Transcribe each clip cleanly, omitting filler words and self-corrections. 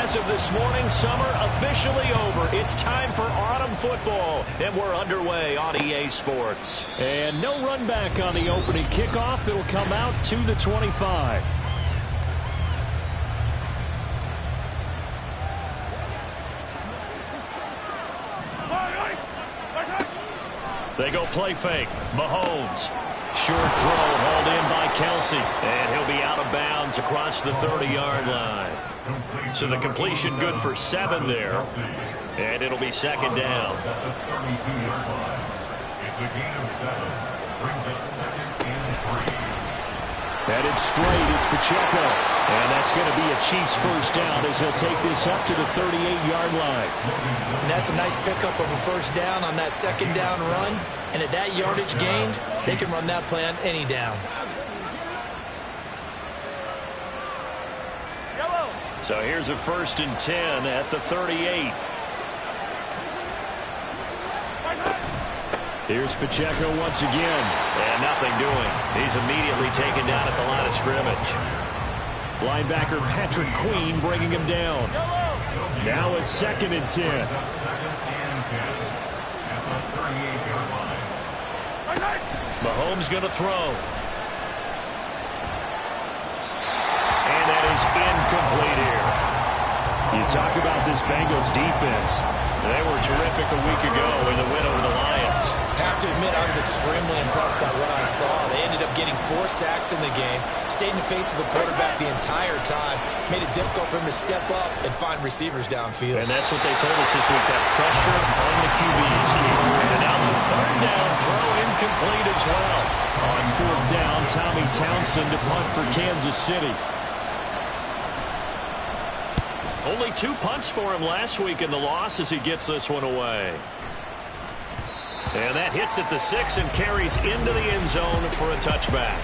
as of this morning, summer officially over. It's time for autumn football, and we're underway on EA Sports. And no run back on the opening kickoff. It'll come out to the 25. They go play fake. Mahomes. Short throw hauled in by Kelsey. And he'll be out of bounds across the 30-yard line. So the completion good for 7 there. And it'll be second down. It's a gain of 7. Brings up 2nd and 3. Headed straight, it's Pacheco. And that's going to be a Chiefs first down as he'll take this up to the 38-yard line. And that's a nice pickup of a first down on that second down run. And at that yardage gained, they can run that play on any down. So here's a 1st and 10 at the 38. Here's Pacheco once again. And nothing doing. He's immediately taken down at the line of scrimmage. Linebacker Patrick Queen bringing him down. Now a 2nd and 10. Mahomes going to throw. And that is incomplete here. You talk about this Bengals defense. They were terrific a week ago in the win over the Lions. I have to admit, I was extremely impressed by what I saw. They ended up getting 4 sacks in the game, stayed in the face of the quarterback the entire time, made it difficult for him to step up and find receivers downfield. And that's what they told us this week, that pressure on the QB is key. And now the 3rd down throw incomplete as well. On 4th down, Tommy Townsend to punt for Kansas City. Only 2 punts for him last week in the loss as he gets this one away. And that hits at the 6 and carries into the end zone for a touchback.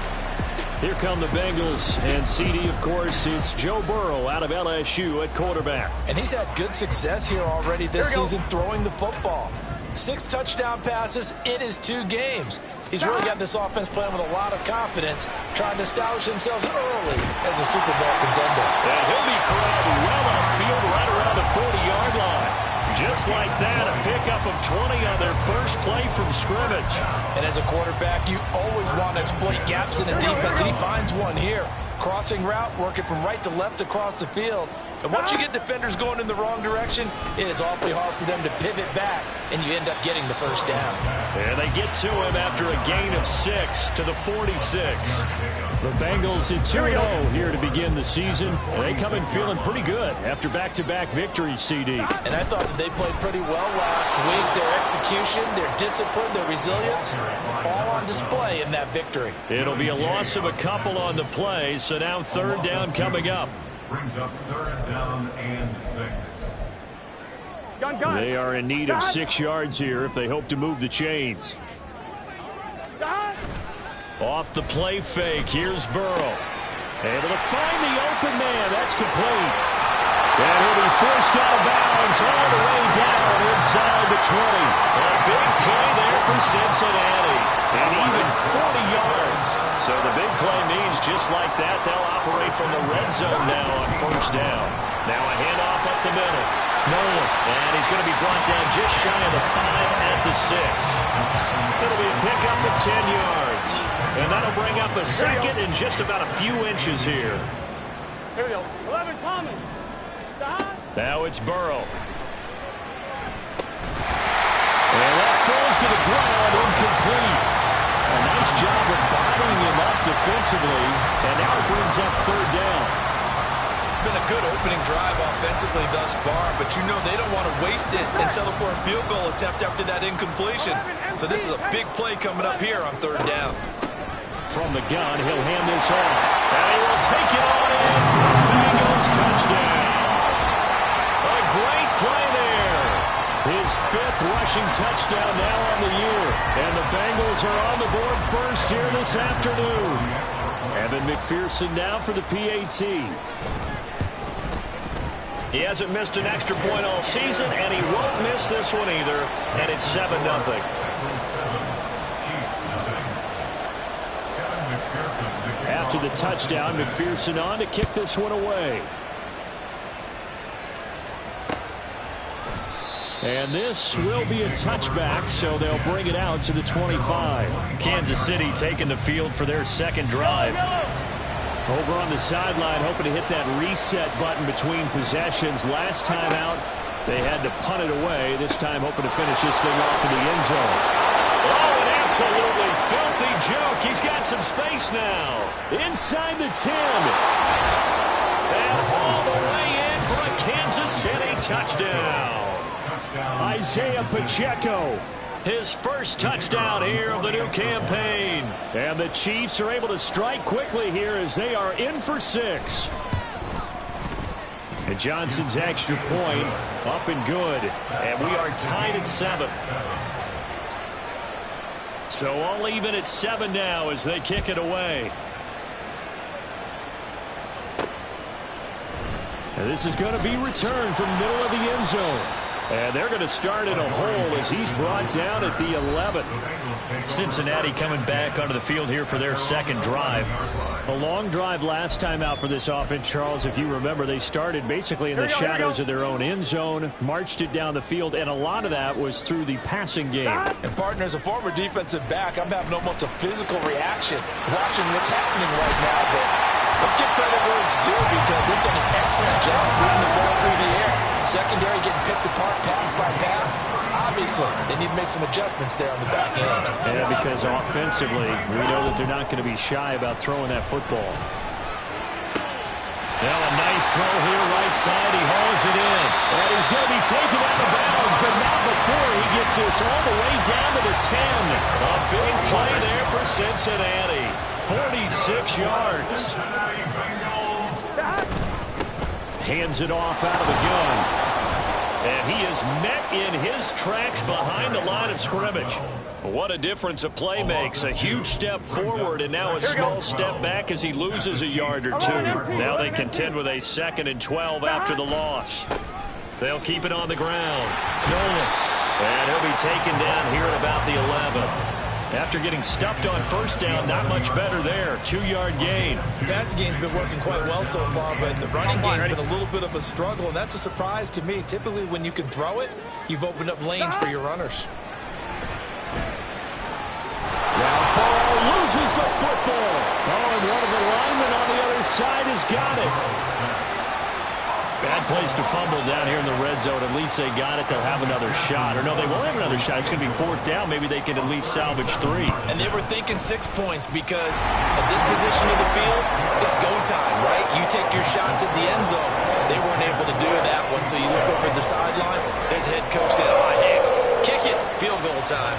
Here come the Bengals, and CD, of course, it's Joe Burrow out of LSU at quarterback. And he's had good success here already this season throwing the football. 6 touchdown passes in his 2 games. He's really got this offense playing with a lot of confidence, trying to establish themselves early as a Super Bowl contender. And he'll be corralled well upfield right around the 40-yard line. Just like that, a pickup of 20 on their first play from scrimmage. And as a quarterback, you always want to exploit gaps in the defense, and he finds one here. Crossing route, working from right to left across the field. And once you get defenders going in the wrong direction, it is awfully hard for them to pivot back, and you end up getting the first down. And they get to him after a gain of 6 to the 46. The Bengals at 2-0 here to begin the season. They come in feeling pretty good after back-to-back victories, CD. And I thought that they played pretty well last week. Their execution, their discipline, their resilience, all on display in that victory. It'll be a loss of a couple on the play, so now 3rd down coming up. Brings up 3rd down and 6. They are in need of 6 yards here if they hope to move the chains. Off the play fake, here's Burrow. Able to find the open man. That's complete. And he'll be forced out of bounds all the way down inside the 20. A big play there for Cincinnati. And even 40 yards. So the big play means just like that, they'll operate from the red zone now on 1st down. Now a handoff up the middle. Nolan. And he's going to be brought down just shy of the 5 at the 6. It'll be a pickup of 10 yards. And that'll bring up a 2nd and just about a few inches here. Here we go. 11, Thomas. Now it's Burrow. And that falls to the ground, incomplete. A nice job of bottling him up defensively. And now it brings up 3rd down. It's been a good opening drive offensively thus far, but you know they don't want to waste it and settle for a field goal attempt after that incompletion. So this is a big play coming up here on 3rd down. From the gun, he'll hand this off. And he will take it on in for a Bengals touchdown. A great play there. His 5th rushing touchdown now on the year. And the Bengals are on the board first here this afternoon. Evan McPherson now for the PAT. He hasn't missed an extra point all season, and he won't miss this one either. And it's 7-0. After the touchdown, McPherson on to kick this one away. And this will be a touchback, so they'll bring it out to the 25. Kansas City taking the field for their second drive. Over on the sideline, hoping to hit that reset button between possessions. Last time out, they had to punt it away. This time, hoping to finish this thing off in the end zone. Oh, an absolutely filthy joke. He's got some space now. Inside the 10. And all the way in for a Kansas City touchdown. Isaiah Pacheco. His first touchdown here of the new campaign. And the Chiefs are able to strike quickly here as they are in for 6. And Johnson's extra point up and good. And we are tied at 7. So all even at 7 now as they kick it away. And this is going to be returned from the middle of the end zone. And they're going to start in a hole as he's brought down at the 11. Cincinnati coming back onto the field here for their second drive. A long drive last time out for this offense, Charles. If you remember, they started basically in the shadows of their own end zone, marched it down the field, and a lot of that was through the passing game. And partner, as a former defensive back, I'm having almost a physical reaction watching what's happening right now. But let's give credit where it's due because they've done an excellent job moving the ball through the air. Secondary getting picked apart pass by pass. Obviously, they need to make some adjustments there on the back end. Yeah, because offensively, we know that they're not going to be shy about throwing that football. Now a nice throw here right side. He hauls it in. And he's going to be taken out of bounds, but not before he gets this all the way down to the 10. A big play there for Cincinnati. 46 yards. Hands it off out of the gun. And he is met in his tracks behind the line of scrimmage. What a difference a play makes. A huge step forward and now a small step back as he loses a yard or two. Now they contend with a 2nd and 12 after the loss. They'll keep it on the ground. Nolan. And he'll be taken down here at about the 11. After getting stuffed on first down, not much better there. 2-yard gain. The passing game's been working quite well so far, but the running game's been a little bit of a struggle, and that's a surprise to me. Typically, when you can throw it, you've opened up lanes for your runners. Now Burrow loses the football. Oh, and one of the linemen on the other side has got it. Bad place to fumble down here in the red zone. At least they got it. They'll have another shot. Or no, they won't have another shot. It's going to be 4th down. Maybe they can at least salvage 3. And they were thinking 6 points because at this position of the field, it's go time, right? You take your shots at the end zone. They weren't able to do that one. So you look over at the sideline. There's the head coach saying, "Oh, heck, kick it. Field goal time."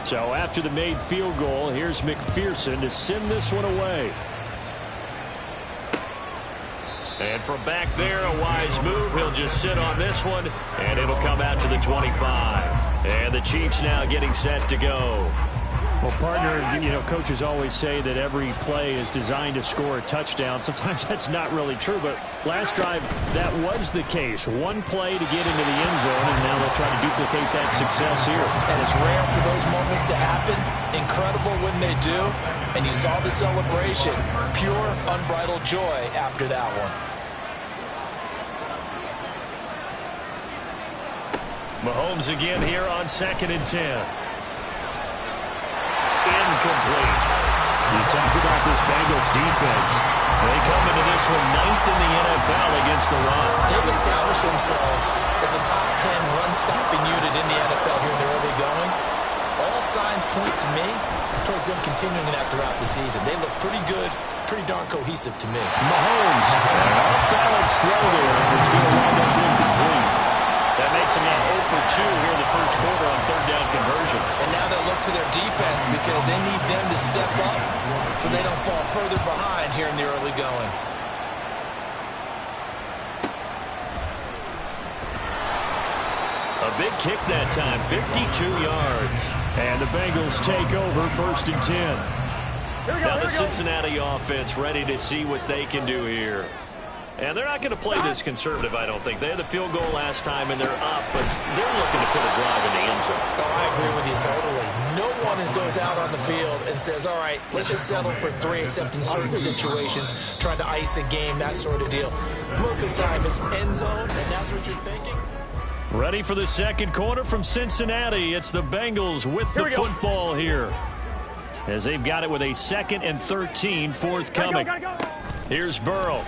So after the made field goal, here's McPherson to send this one away. And from back there, a wise move. He'll just sit on this one, and it'll come out to the 25. And the Chiefs now getting set to go. Well, partner, you know, coaches always say that every play is designed to score a touchdown. Sometimes that's not really true, but last drive, that was the case. One play to get into the end zone, and now they'll try to duplicate that success here. And it's rare for those moments to happen. Incredible when they do. And you saw the celebration. Pure, unbridled joy after that one. Mahomes again here on 2nd and 10. Incomplete. You talk about this Bengals defense. They come into this one 9th in the NFL against the run. They've established themselves as a top 10 run-stopping unit in the NFL here in the early going. All signs point to me towards them continuing that throughout the season. They look pretty good pretty darn cohesive to me. Mahomes, off-balance throw there. It's going to wind up incomplete. That makes them now 0 for 2 here in the first quarter on third down conversions. And now they'll look to their defense because they need them to step up so they don't fall further behind here in the early going. A big kick that time, 52 yards. And the Bengals take over 1st and 10. Now the Cincinnati offense ready to see what they can do here. And they're not going to play this conservative, I don't think. They had the field goal last time, and they're up, but they're looking to put a drive in the end zone. Oh, I agree with you totally. No one goes out on the field and says, all right, let's just settle for 3, except in certain situations, trying to ice a game, that sort of deal. Most of the time, it's end zone, and that's what you're thinking. Ready for the second quarter from Cincinnati. It's the Bengals with the football here, as they've got it with a 2nd and 13 forthcoming. Here's Burrow.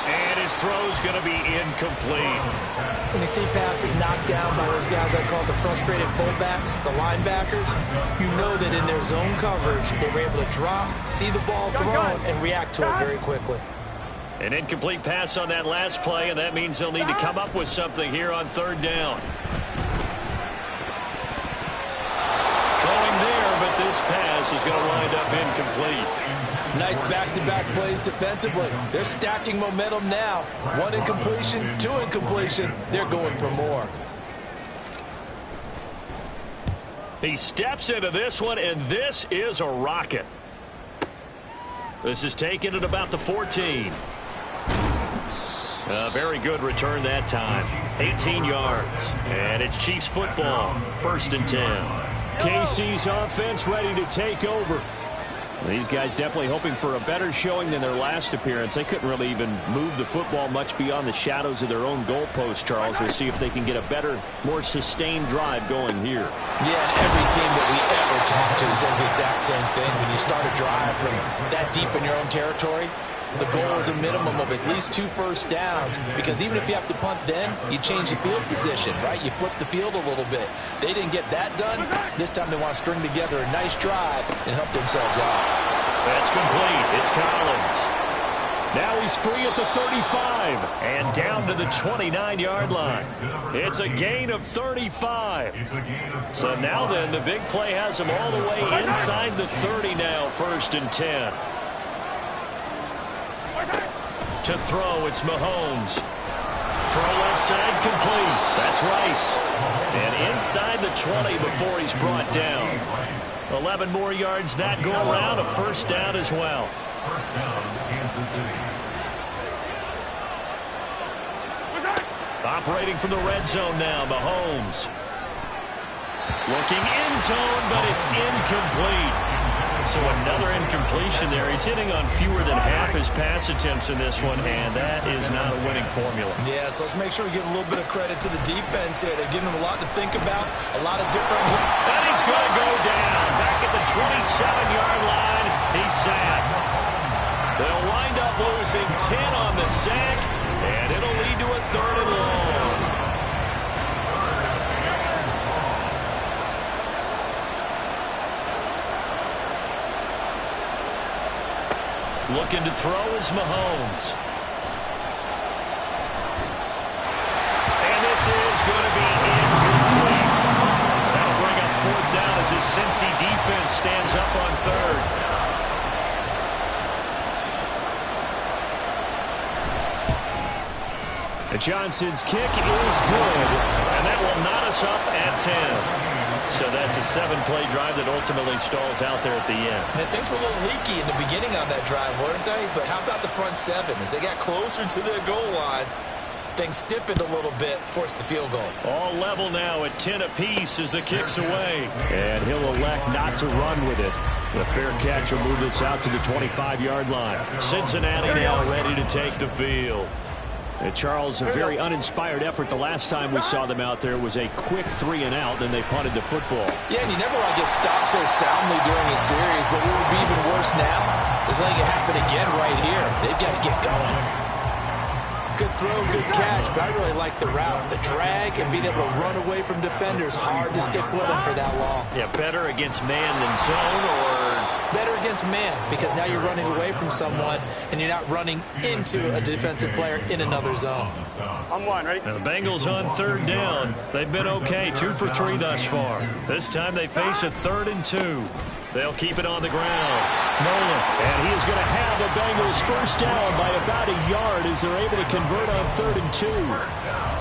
And his throw's going to be incomplete. When you see passes knocked down by those guys I call the frustrated fullbacks, the linebackers, you know that in their zone coverage, they were able to drop, see the ball thrown, and react to it very quickly. An incomplete pass on that last play, and that means they'll need to come up with something here on third down. Throwing there, but this pass is going to wind up incomplete. Nice back-to-back plays defensively. They're stacking momentum now. 1 incompletion, 2 incompletion. They're going for more. He steps into this one, and this is a rocket. This is taken at about the 14. A very good return that time. 18 yards. And it's Chiefs football. 1st and 10. KC's offense ready to take over. These guys definitely hoping for a better showing than their last appearance. They couldn't really even move the football much beyond the shadows of their own goalpost, Charles. We'll see if they can get a better, more sustained drive going here. Yeah, every team that we ever talk to says the exact same thing. When you start a drive from that deep in your own territory, the goal is a minimum of at least 2 first downs, because even if you have to punt then, you change the field position, right? You flip the field a little bit. They didn't get that done. This time they want to string together a nice drive and help themselves out. That's complete. It's Collins. Now he's free at the 35 and down to the 29-yard line. It's a gain of 35. So now then, the big play has him all the way inside the 30 now, 1st and 10. To throw, it's Mahomes. Throw left side, complete. That's Rice. And inside the 20 before he's brought down. 11 more yards that go around, a 1st down as well. 1st down, Kansas City. Operating from the red zone now, Mahomes. Looking end zone, but it's incomplete. So another incompletion there. He's hitting on fewer than half his pass attempts in this one, and that is not a winning formula. Yeah, so let's make sure we give a little bit of credit to the defense here. They're giving him a lot to think about, a lot of different... And he's going to go down. Back at the 27-yard line, he's sacked. They'll wind up losing 10 on the sack, and it'll lead to a 3rd and long. Looking to throw is Mahomes. And this is going to be incomplete. That'll bring up 4th down as his Cincy defense stands up on 3rd. And Johnson's kick is good, and that will knot us up at 10. So that's a 7-play drive that ultimately stalls out there at the end. And things were a little leaky in the beginning on that drive, weren't they? But how about the front 7? As they got closer to their goal line, things stiffened a little bit, forced the field goal. All level now at 10 apiece as the kick's away. And he'll elect not to run with it. The fair catch will move this out to the 25-yard line. Cincinnati now ready to take the field. Charles, a very uninspired effort. The last time we saw them out there was a quick 3-and-out, then they punted the football. Yeah, and you never want to get stopped so soundly during a series, but what would be even worse now is letting it happen again right here. They've got to get going. Good throw, good catch, but I really like the route, the drag, and being able to run away from defenders. Hard to stick with them for that long. Yeah, better against man than zone, or better against man because now you're running away from someone and you're not running into a defensive player in another zone. On one, ready? Now the Bengals on third down. They've been okay, 2 for 3 thus far. This time they face a 3rd and 2. They'll keep it on the ground. Nolan, and he is going to have the Bengals first down by about a yard as they're able to convert on 3rd and 2.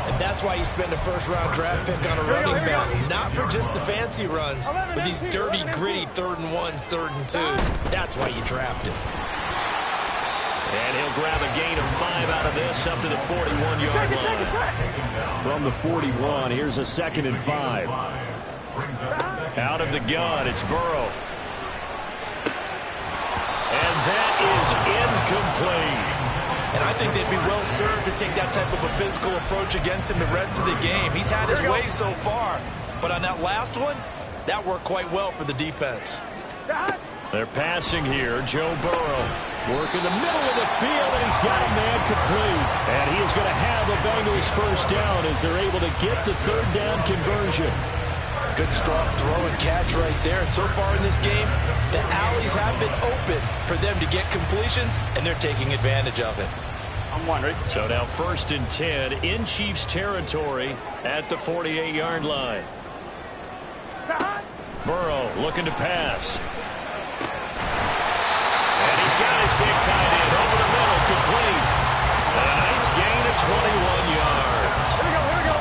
And that's why you spend a first-round draft pick on a running back, not for just the fancy runs, but these dirty, gritty 3rd and 1s, 3rd and 2s. That's why you draft him. And he'll grab a gain of 5 out of this up to the 41-yard line. From the 41, here's a 2nd and 5. Out of the gun, it's Burrow. And that is incomplete. And I think they'd be well served to take that type of a physical approach against him the rest of the game. He's had his way so far, but on that last one, that worked quite well for the defense. They're passing here. Joe Burrow working the middle of the field, and he's got a man complete. And he is going to have the Bengals first down as they're able to get the 3rd down conversion. Good strong throw and catch right there. And so far in this game, the alleys have been open for them to get completions, and they're taking advantage of it. On one, ready? So now 1st and 10 in Chiefs territory at the 48-yard line. Burrow looking to pass. And he's got his big tight end over the middle, complete. A nice gain of 21 yards. Here we go, here we go.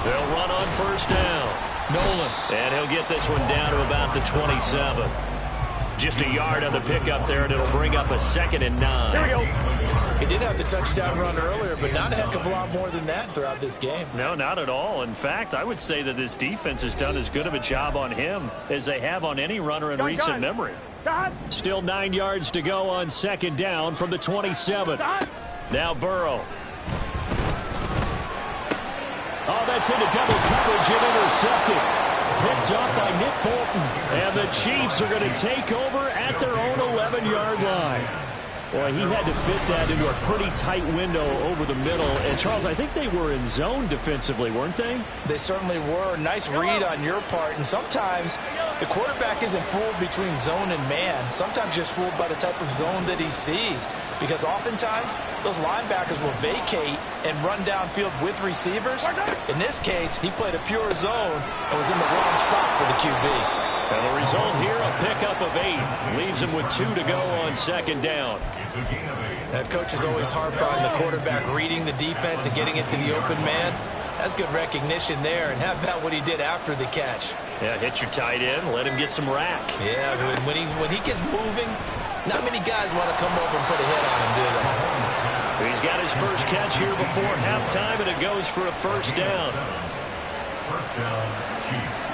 They'll run on first down. Nolan. And he'll get this one down to about the 27. Just a yard on the pickup there, and it'll bring up a 2nd and 9. Here we go. He did have the touchdown run earlier, but not a heck of a lot more than that throughout this game. No, not at all. In fact, I would say that this defense has done as good of a job on him as they have on any runner in recent memory. Still 9 yards to go on 2nd down from the 27. Now Burrow. Oh, that's into double coverage and intercepted. Picked up by Nick Bolton. And the Chiefs are going to take over at their own 11-yard line. Boy, he had to fit that into a pretty tight window over the middle. And, Charles, I think they were in zone defensively, weren't they? They certainly were. Nice read on your part. And sometimes the quarterback isn't fooled between zone and man. Sometimes just fooled by the type of zone that he sees. Because oftentimes, those linebackers will vacate and run downfield with receivers. In this case, he played a pure zone and was in the wrong spot for the QB. And the result here, a pickup of 8. Leaves him with 2 to go on 2nd down. That coach is always harped on the quarterback reading the defense and getting it to the open man. That's good recognition there. And how about what he did after the catch? Yeah, hit your tight end, let him get some rack. Yeah, when he gets moving, not many guys want to come over and put a hit on him, do they? He's got his first catch here before halftime, and it goes for a first down. First down, Chiefs.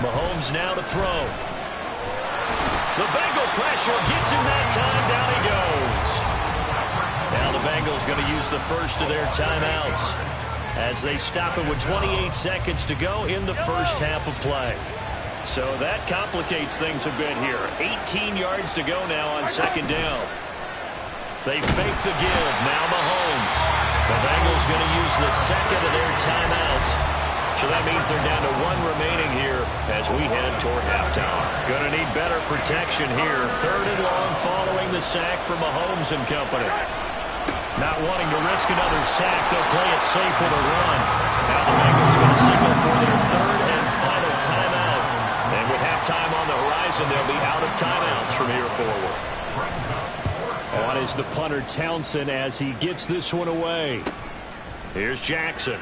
Mahomes now to throw. The Bengal pressure gets him that time. Down he goes. Now the Bengals going to use the first of their timeouts as they stop it with 28 seconds to go in the first half of play. So that complicates things a bit here. 18 yards to go now on 2nd down. They fake the give. Now Mahomes. The Bengals going to use the second of their timeouts. So that means they're down to 1 remaining here as we head toward halftime. Going to need better protection here. 3rd and long following the sack from Mahomes and company. Not wanting to risk another sack, they'll play it safe with a run. Now the Bengals going to signal for their 3rd and final timeout. And with halftime on the horizon, they'll be out of timeouts from here forward. On is the punter Townsend as he gets this one away. Here's Jackson.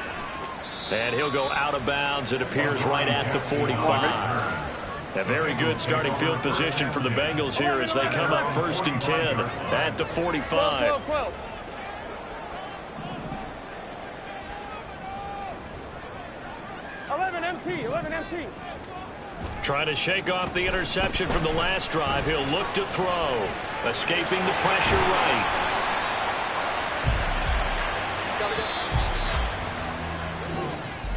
And he'll go out of bounds. It appears right at the 45. A very good starting field position for the Bengals here as they come up 1st and 10 at the 45. 12. 11 MT, 11 MT. Trying to shake off the interception from the last drive. He'll look to throw. Escaping the pressure right.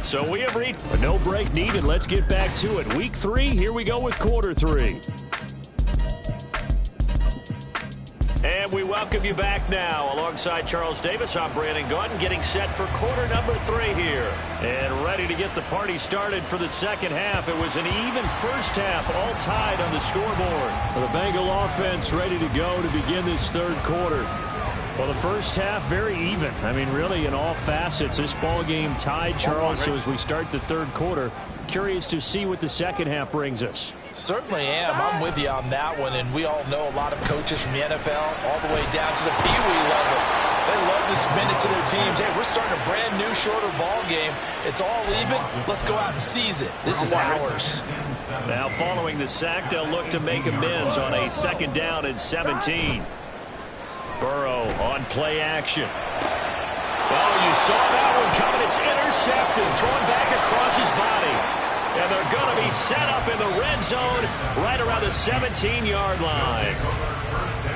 So we have reached a no break needed. Let's get back to it. Week 3, here we go with quarter 3. And we welcome you back now. Alongside Charles Davis, I'm Brandon Gaudin, getting set for quarter number 3 here. And ready to get the party started for the second half. It was an even first half, all tied on the scoreboard. The Bengal offense ready to go to begin this third quarter. Well, the first half, very even. I mean, really, in all facets, this ball game tied, Charles. So as we start the third quarter, curious to see what the second half brings us. Certainly am. I'm with you on that one, and we all know a lot of coaches from the NFL all the way down to the Pee Wee level. They love to spin it to their teams. Hey, we're starting a brand new, shorter ball game. It's all even. Let's go out and seize it. This is ours. Now, following the sack, they'll look to make amends on a second down and 17. Burrow on play action. Oh, you saw that one coming. It's intercepted, thrown back across his body. And they're going to be set up in the red zone right around the 17-yard line.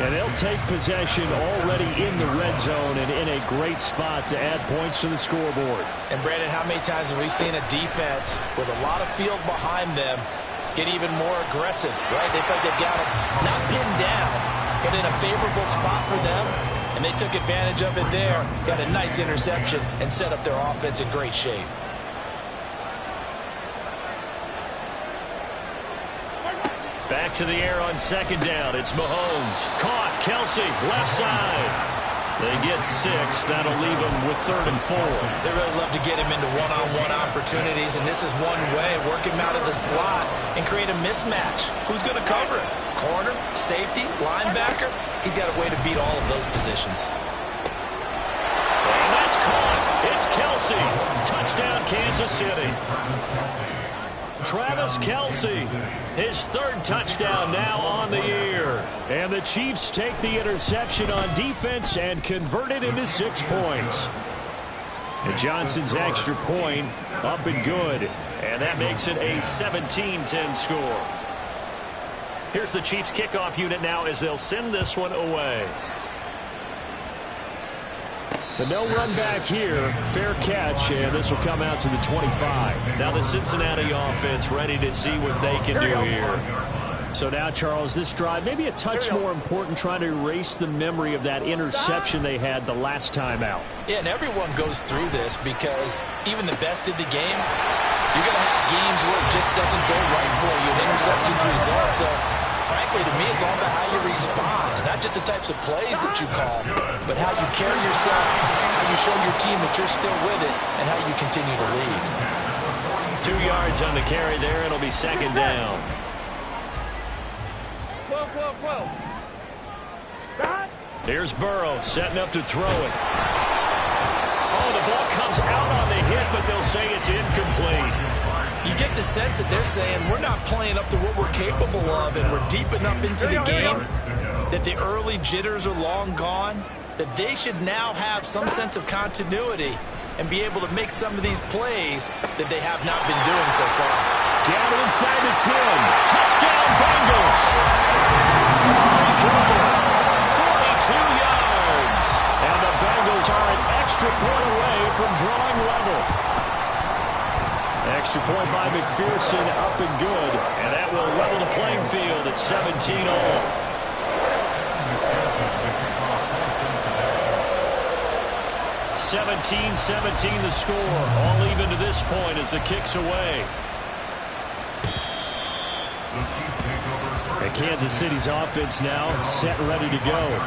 And they'll take possession already in the red zone and in a great spot to add points to the scoreboard. And, Brandon, how many times have we seen a defense with a lot of field behind them get even more aggressive, right? They feel like they've got them not pinned down, but in a favorable spot for them. And they took advantage of it there, got a nice interception, and set up their offense in great shape. Back to the air on second down. It's Mahomes. Caught. Kelsey, left side. They get 6. That'll leave them with 3rd and 4. They really love to get him into one-on-one opportunities, and this is one way. Work him out of the slot and create a mismatch. Who's going to cover him? Corner, safety, linebacker? He's got a way to beat all of those positions. And that's caught. It's Kelsey. Touchdown, Kansas City. Travis Kelsey, his 3rd touchdown now on the year. And the Chiefs take the interception on defense and convert it into 6 points. And Johnson's extra point up and good. And that makes it a 17-10 score. Here's the Chiefs kickoff unit now as they'll send this one away. The no run back here, fair catch, and this will come out to the 25. Now the Cincinnati offense ready to see what they can do here. So now, Charles, this drive maybe a touch more important, trying to erase the memory of that interception they had the last time out. Yeah, and everyone goes through this because even the best in the game, you're going to have games where it just doesn't go right for you. An interception's the result. So, frankly, to me, it's all about how you respond. Not just the types of plays that you call, but how you carry yourself, how you show your team that you're still with it, and how you continue to lead. 2 yards on the carry there. It'll be second down. 12. Here's Burrow setting up to throw it. Oh, the ball comes out on the hit, but they'll say it's incomplete. You get the sense that they're saying we're not playing up to what we're capable of, and we're deep enough into the game that the early jitters are long gone, that they should now have some sense of continuity and be able to make some of these plays that they have not been doing so far. Down inside the 10. Touchdown, Bengals. Cooper, 42 yards. And the Bengals are an extra point away from drawing level. Extra point by McPherson, up and good. And that will level the playing field at 17-all. 17-17 the score. All even to this point as the kick's away. And Kansas City's offense now set and ready to go.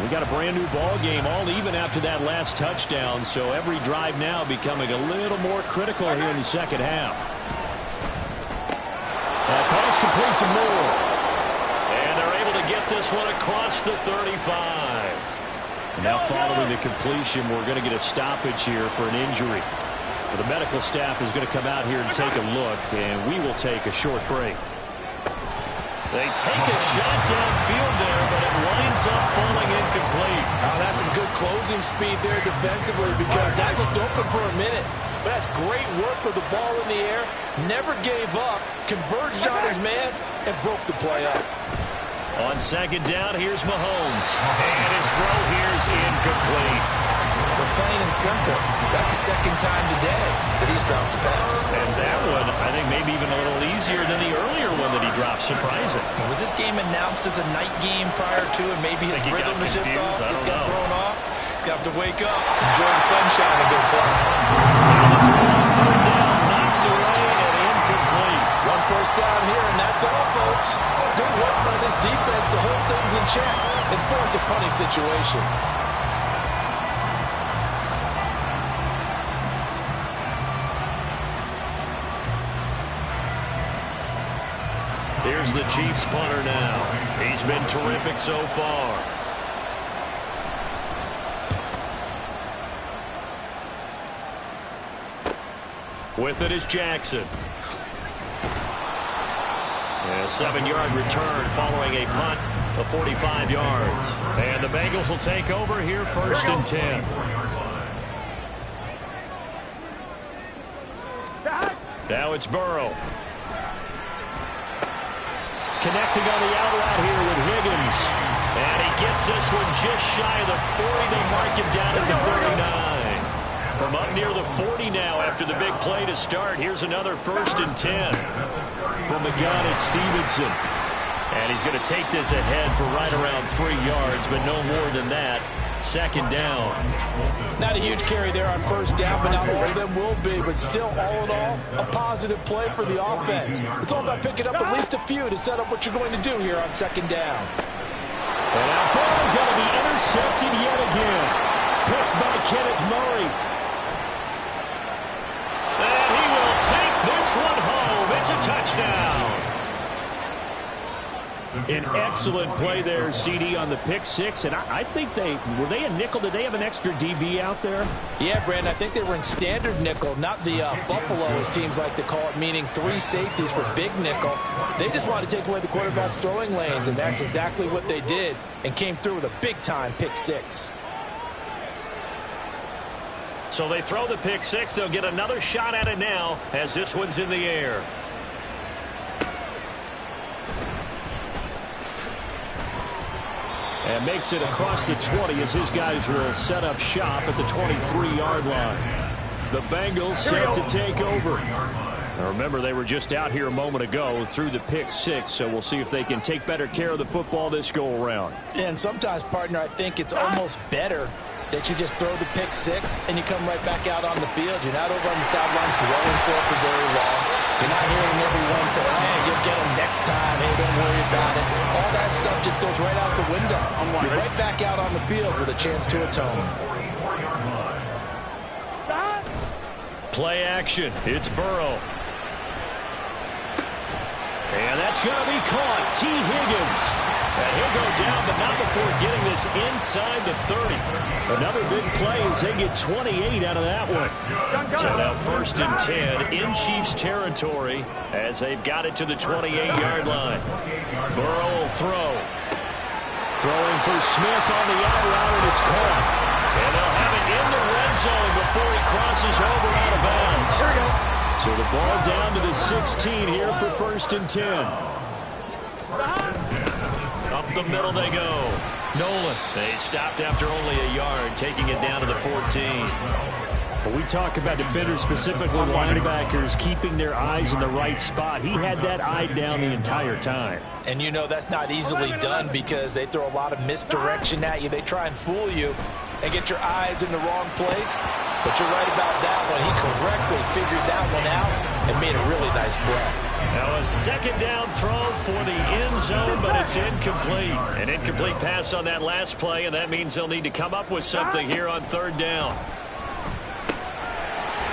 We got a brand new ball game, all even after that last touchdown, so every drive now becoming a little more critical here in the second half. Pass complete to Moore. And they're able to get this one across the 35. Now following the completion, we're going to get a stoppage here for an injury. The medical staff is going to come out here and take a look, and we will take a short break. They take a shot downfield there, but it winds up falling incomplete. Oh, that's some good closing speed there defensively because that looked open for a minute. But that's great work with the ball in the air. Never gave up, converged on his man, and broke the play up. On second down, here's Mahomes. And his throw here's incomplete. For plain and simple, that's the second time today. that he's dropped a pass. And that one, I think, maybe even a little easier than the earlier one that he dropped. Surprising. Was this game announced as a night game prior to, and maybe his rhythm is just off? He's got thrown off. He's got to wake up, enjoy the sunshine, and go play. Now the throw on third down, knocked away and incomplete. One first down here, and that's all, folks. Good work by this defense to hold things in check and force a punting situation. Here's the Chiefs punter now. He's been terrific so far. With it is Jackson. And a 7-yard return following a punt of 45 yards. And the Bengals will take over here, 1st and 10. Now it's Burrow. Connecting on the out route here with Higgins. And he gets this one just shy of the 40. They mark him down at the 39. From up near the 40 now after the big play to start. Here's another 1st and 10 from McGowan and Stevenson. And he's going to take this ahead for right around 3 yards, but no more than that. 2nd down. Not a huge carry there on 1st down, but not all of them will be. But still, all in all, a positive play for the offense. It's all about picking up at least a few to set up what you're going to do here on 2nd down. And now ball going to be intercepted yet again. Picked by Kenneth Murray. And he will take this one home. It's a touchdown. An excellent play there, CD, on the pick six. And I think were they a nickel? Did they have an extra DB out there? Yeah, Brandon, I think they were in standard nickel, not the Buffalo, as teams like to call it, meaning 3 safeties for big nickel. They just wanted to take away the quarterback's throwing lanes, and that's exactly what they did, and came through with a big-time pick six. So they throw the pick six. They'll get another shot at it now as this one's in the air. And makes it across the 20 as his guys will set up shop at the 23-yard line. The Bengals set to take over. Now remember, they were just out here a moment ago through the pick six, so we'll see if they can take better care of the football this go-around. And sometimes, partner, I think it's almost better that you just throw the pick six and you come right back out on the field. You're not over on the sidelines dwelling for very long. You're not hearing everyone say, hey, you'll get them next time. Hey, don't worry about it. All that stuff just goes right out the window. You're right back out on the field with a chance to atone. Play action. It's Burrow. And that's going to be caught. T. Higgins. And he'll go down, but not before getting this inside the 30. Another big play as they get 28 out of that one. So now 1st and 10 in Chiefs territory as they've got it to the 28-yard line. Burrow will throw. Throwing for Smith on the out route, and it's caught. And they'll have it in the red zone before he crosses over out of bounds. Here we go. So the ball down to the 16 here for 1st and 10. Up the middle they go. Nolan. They stopped after only a yard, taking it down to the 14. When we talk about defenders, specifically linebackers, keeping their eyes in the right spot, he had that eye down the entire time. And you know that's not easily done because they throw a lot of misdirection at you. They try and fool you and get your eyes in the wrong place. But you're right about that one. He correctly figured that one out and made a really nice play. Now a 2nd down throw for the end zone, but it's incomplete. An incomplete pass on that last play, and that means they'll need to come up with something here on 3rd down.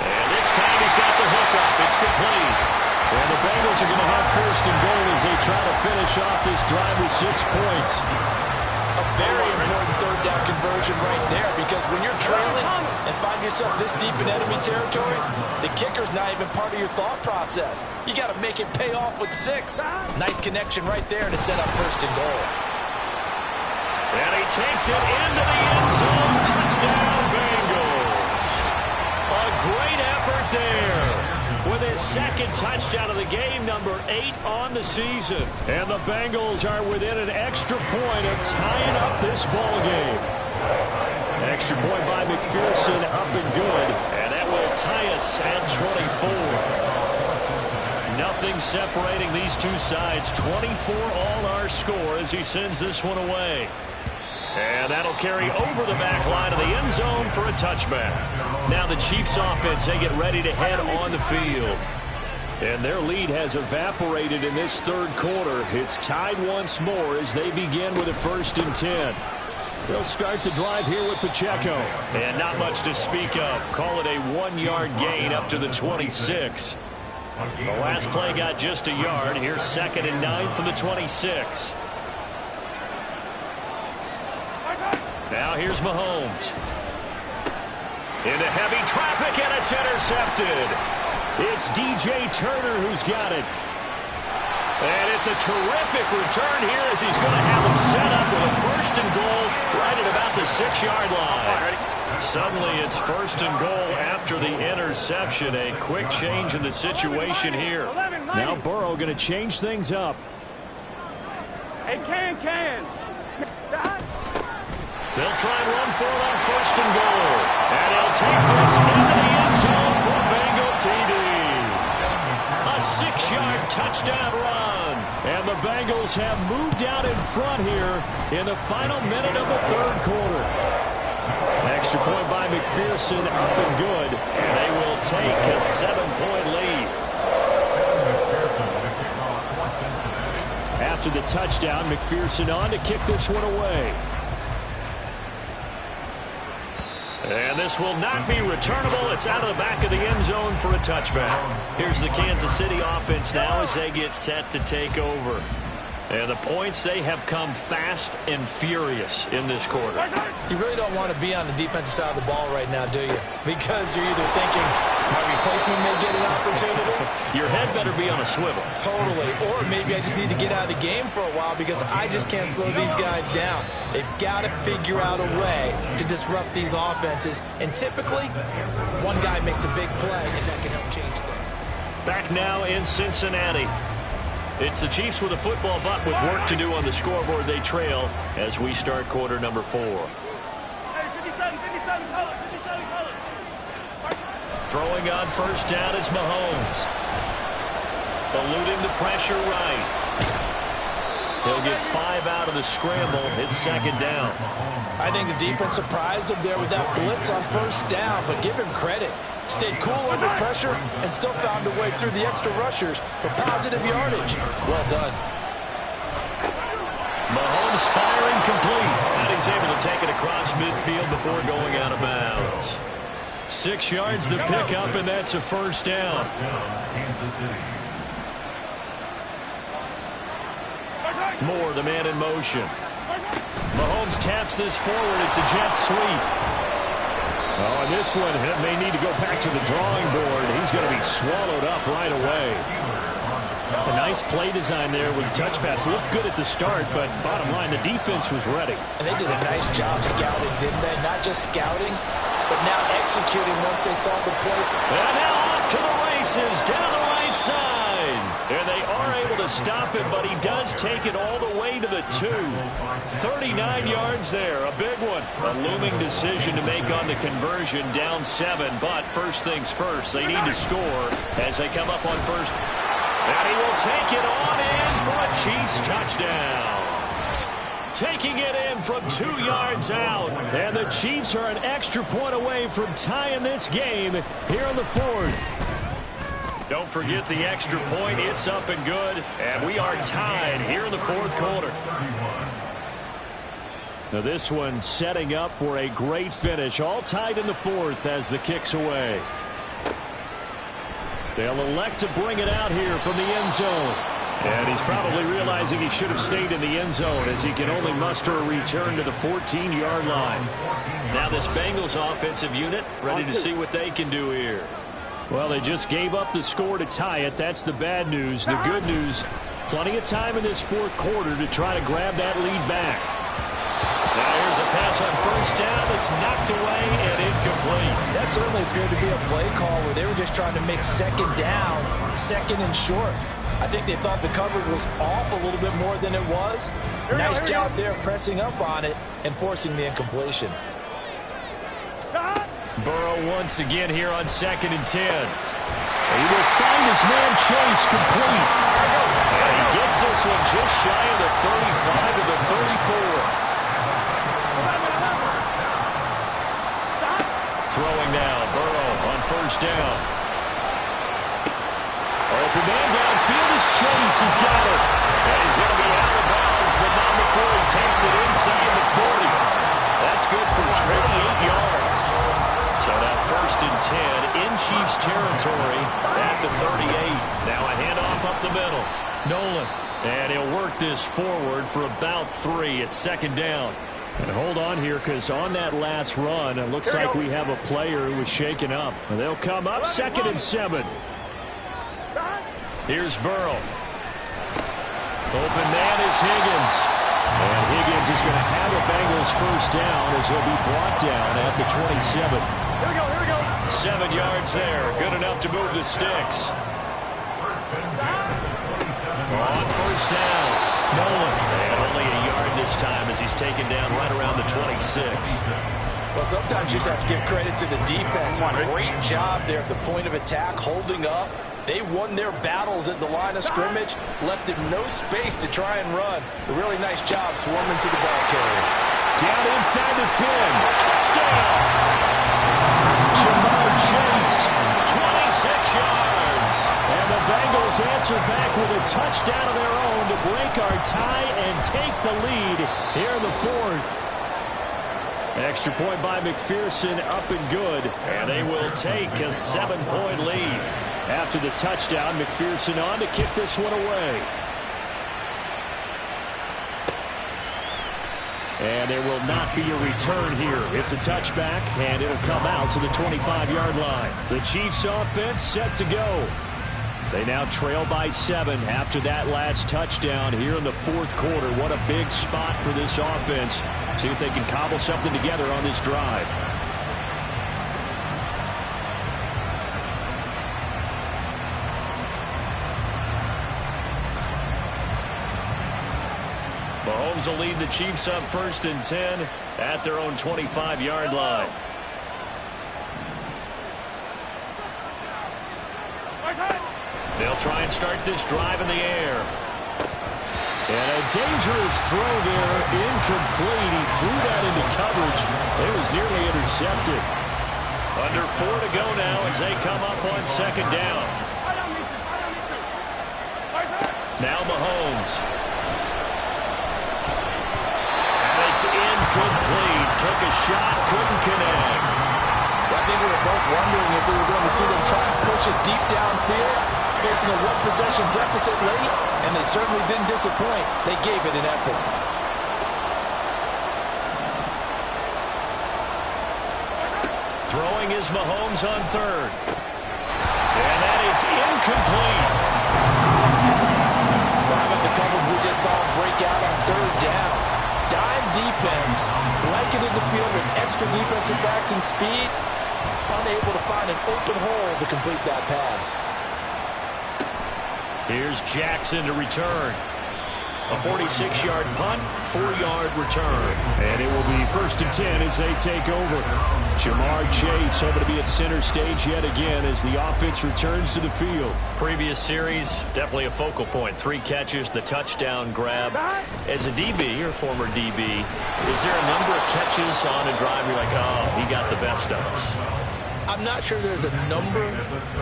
And this time he's got the hook up. It's complete. And the Bengals are going to have 1st and goal as they try to finish off this drive with 6 points. A very important 3rd down conversion right there, because when you're trailing and find yourself this deep in enemy territory, the kicker's not even part of your thought process. You got to make it pay off with 6. Nice connection right there to set up 1st and goal. And he takes it into the end zone. Touchdown, Bengals. A great effort there with his 2nd touchdown of the game, number 8 on the season. And the Bengals are within an extra point of tying up this ball game. An extra point by McPherson, up and good. And that will tie us at 24. Nothing separating these two sides. 24 all our score as he sends this one away. And that'll carry over the back line of the end zone for a touchback. Now the Chiefs offense, they get ready to head on the field. And their lead has evaporated in this third quarter. It's tied once more as they begin with a 1st and 10. They'll start the drive here with Pacheco. And not much to speak of. Call it a 1-yard gain up to the 26. The last play got just a yard. Here's 2nd and 9 from the 26. Now here's Mahomes. Into heavy traffic, and it's intercepted. It's DJ Turner who's got it. And it's a terrific return here as he's going to have him set up with a 1st and goal right at about the 6-yard line. Suddenly it's 1st and goal after the interception. A quick change in the situation here. Now Burrow going to change things up. Hey, Can. They'll try and run for it on 1st and goal. And he'll take this into the end zone for Bengal TD. A 6-yard touchdown run. And the Bengals have moved out in front here in the final minute of the third quarter. Extra point by McPherson, up and good. And they will take a 7-point lead. After the touchdown, McPherson on to kick this one away. And this will not be returnable. It's out of the back of the end zone for a touchback. Here's the Kansas City offense now as they get set to take over. And the points, they have come fast and furious in this quarter. You really don't want to be on the defensive side of the ball right now, do you? Because you're either thinking my replacement may get an opportunity. Your head better be on a swivel. Totally. Or maybe I just need to get out of the game for a while because I just can't slow these guys down. They've got to figure out a way to disrupt these offenses. And typically, one guy makes a big play, and that can help change things. Back now in Cincinnati. It's the Chiefs with a football, but with work to do on the scoreboard. They trail as we start quarter number 4. Throwing on 1st down is Mahomes. Eluding the pressure right. He'll get 5 out of the scramble. It's 2nd down. I think the defense surprised him there with that blitz on 1st down, but give him credit. Stayed cool under pressure and still found a way through the extra rushers for positive yardage. Well done. Mahomes firing complete. And he's able to take it across midfield before going out of bounds. 6 yards the pickup, and that's a 1st down. Moore, the man in motion. Mahomes taps this forward. It's a jet sweep. Oh, and this one may need to go back to the drawing board. He's going to be swallowed up right away. A nice play design there with the touch pass. Looked good at the start, but bottom line, the defense was ready. And they did a nice job scouting, didn't they? Not just scouting, but now executing once they saw the play. And now off to the races down the right side. And they are able to stop him, but he does take it all the way to the 2. 39 yards there, a big one. A looming decision to make on the conversion, down 7. But first things first, they need to score as they come up on 1st. And he will take it on in for a Chiefs touchdown. Taking it in from 2 yards out. And the Chiefs are an extra point away from tying this game here in the 4th. Don't forget the extra point. It's up and good. And we are tied here in the 4th quarter. Now this one setting up for a great finish. All tied in the 4th as the kick's away. They'll elect to bring it out here from the end zone. And he's probably realizing he should have stayed in the end zone as he can only muster a return to the 14-yard line. Now this Bengals offensive unit ready to see what they can do here. Well, they just gave up the score to tie it. That's the bad news. The good news, plenty of time in this 4th quarter to try to grab that lead back. Now here's a pass on 1st down that's knocked away and incomplete. That certainly appeared to be a play call where they were just trying to make 2nd down, 2nd and short. I think they thought the coverage was off a little bit more than it was. Nice job there pressing up on it and forcing the incompletion. Burrow once again here on 2nd and 10. He will find his man Chase complete. And he gets this one just shy of the 35 to the 34. Throwing now, Burrow on 1st down. Open man downfield is Chase. He's got it. And he's going to be out of bounds, but not before he takes it inside the 40. That's good for 28 yards. So now 1st and 10 in Chiefs territory at the 38. Now a handoff up the middle. Nolan. And he'll work this forward for about 3 at 2nd down. And hold on here, because on that last run, it looks like we have a player who was shaken up. And they'll come up 2nd and 7. Here's Burrow. Open man is Higgins. And Higgins is going to have a Bengals 1st down as he'll be brought down at the 27. Here we go. 7 yards there. Good enough to move the sticks. On 1st down, Nolan. And only a yard this time as he's taken down right around the 26. Well, sometimes you just have to give credit to the defense. Great job there at the point of attack, holding up. They won their battles at the line of scrimmage, left him no space to try and run. A really nice job swarming to the ball carrier. Down inside the 10. Touchdown! Jamar Chase, 26 yards. And the Bengals answer back with a touchdown of their own to break our tie and take the lead here in the 4th. Extra point by McPherson, up and good. And they will take a 7-point lead. After the touchdown, McPherson on to kick this one away. And there will not be a return here. It's a touchback, and it'll come out to the 25-yard line. The Chiefs offense set to go. They now trail by 7 after that last touchdown here in the 4th quarter. What a big spot for this offense. See if they can cobble something together on this drive. Mahomes will lead the Chiefs up 1st and 10 at their own 25-yard line. They'll try and start this drive in the air. And a dangerous throw there, incomplete. He threw that into coverage. It was nearly intercepted. Under 4 to go now as they come up on 2nd down. Now Mahomes. And it's incomplete. Took a shot, couldn't connect. I think we were both wondering if we were going to see them try and push it deep downfield, facing a one-possession deficit late, and they certainly didn't disappoint. They gave it an effort. Throwing is Mahomes on 3rd. And that is incomplete. How about the coverage we just saw break out on 3rd down? Dime defense, blanketed the field with extra defensive backs and speed, unable to find an open hole to complete that pass. Here's Jackson to return. A 46-yard punt, 4-yard return. And it will be 1st and 10 as they take over. Jamar Chase hoping to be at center stage yet again as the offense returns to the field. Previous series, definitely a focal point. 3 catches, the touchdown grab. As a DB, or former DB, is there a number of catches on a drive you're like, oh, he got the best of us? I'm not sure there's a number,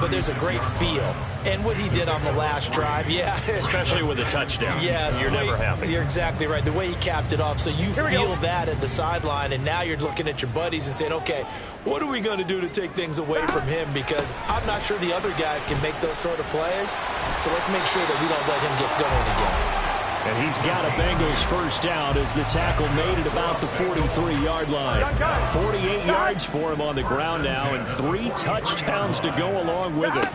but there's a great feel. And what he did on the last drive, yeah. Especially with a touchdown. Yes. You're never happy. You're exactly right. The way he capped it off, so you feel that at the sideline, and now you're looking at your buddies and saying, okay, what are we going to do to take things away from him? Because I'm not sure the other guys can make those sort of plays. So let's make sure that we don't let him get going again. And he's got a Bengals 1st down as the tackle made at about the 43-yard line. 48 yards for him on the ground now and 3 touchdowns to go along with it.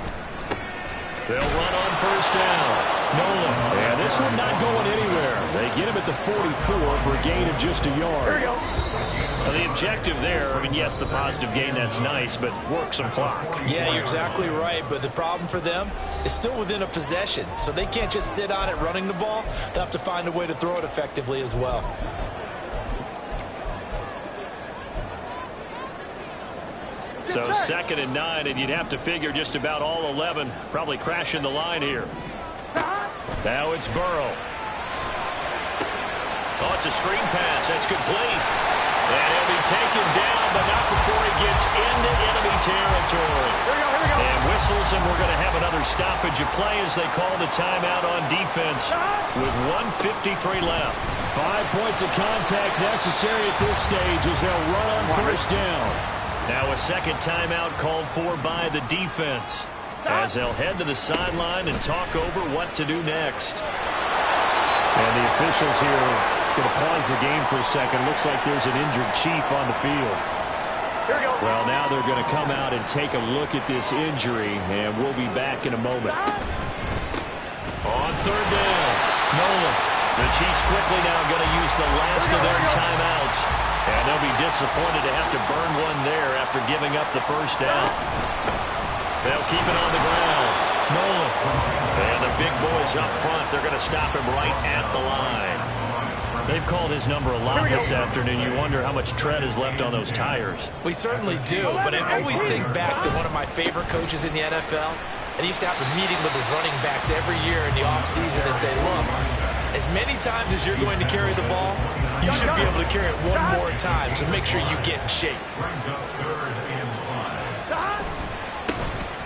They'll run on 1st down. Nolan. And this one not going anywhere. They get him at the 44 for a gain of just a yard. Well, the objective there, I mean, yes, the positive gain, that's nice, but work some clock. Yeah, you're exactly right, but the problem for them is still within a possession, so they can't just sit on it running the ball. They'll have to find a way to throw it effectively as well. So 2nd and 9, and you'd have to figure just about all 11 probably crashing the line here. Now it's Burrow. Oh, it's a screen pass. That's complete. And he'll be taken down, but not before he gets into enemy territory. Here we go. And whistles, and we're going to have another stoppage of play as they call the timeout on defense with 1:53 left. 5 points of contact necessary at this stage as they'll run on first down. Now a second timeout called for by the defense as they'll head to the sideline and talk over what to do next. And the officials here going to pause the game for a second. Looks like there's an injured Chief on the field. Here we go. Well, now they're going to come out and take a look at this injury, and we'll be back in a moment. On 3rd down, Nolan. The Chiefs quickly now going to use the last of their timeouts, and they'll be disappointed to have to burn one there after giving up the first down. They'll keep it on the ground. Nolan. And the big boys up front, they're going to stop him right at the line. They've called his number a lot this afternoon. You wonder how much tread is left on those tires. We certainly do, but I always think back to one of my favorite coaches in the NFL, and he used to have a meeting with his running backs every year in the offseason and say, look, as many times as you're going to carry the ball, you should be able to carry it one more time, so make sure you get in shape.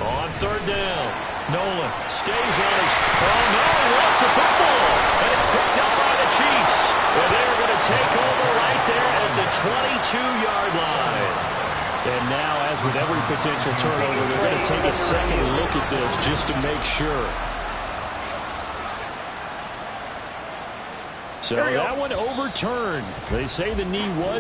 On 3rd down, Nolan stays on his... Oh, no, he lost the football, and it's picked up by the Chiefs. And they're going to take over right there at the 22-yard line. And now, as with every potential turnover, they're going to take a second look at this just to make sure. So that one overturned. They say the knee was